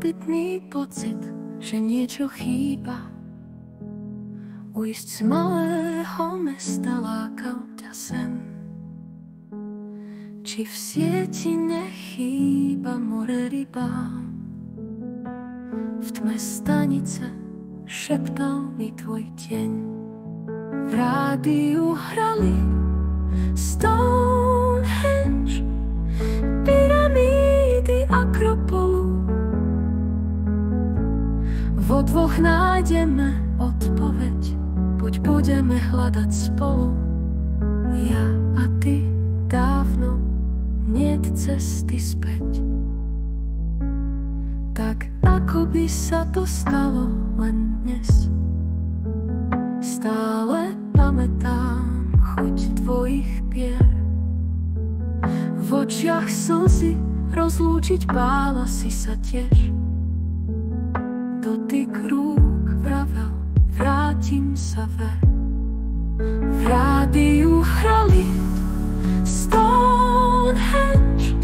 opätný pocit, že niečo chýba. Ujsť z malého mesta lákal ťa sen. Či v sieti nechýba more rybám? V tme stanice šeptal mi tvoj tieň. V rádiu hrali Stonehenge, pyramídy Akropolu. Vo dvoch nájdeme odpoveď, buď budeme hľadať spolu. Ja a ty, dávno niet cesty späť. Tak ako by sa to stalo len dnes. Stále pamätám chuť tvojich pier. V očiach slzy rozlúčiť bála si sa tiež. Dotyk rúk vravel, vrátim sa ver. V rádiu hrali Stonehenge,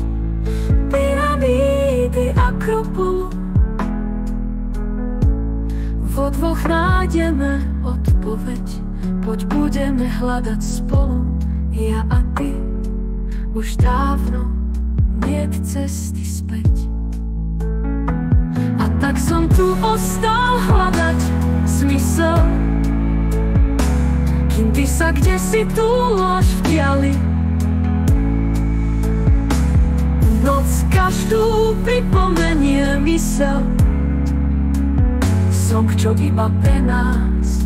pyramídy Akropolu. Vo dvoch nájdeme odpoveď, poď budeme hľadať spolu. Ja a ty, už dávno niet cesty späť. A tak som tu ostal hľadať zmysel, kým ty sa kdesi túlaš v diali. Noc každú pripomenie mysel, song, čo iba pre nás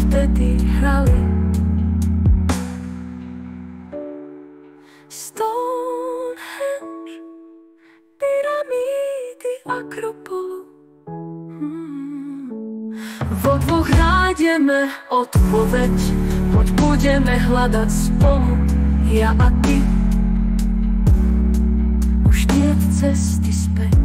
vtedy hrali. Stonehenge, pyramídy Akropolu. Vo dvoch nájdeme odpoveď, poď budeme hľadať spolu. Ja a ty, už niet cesty späť.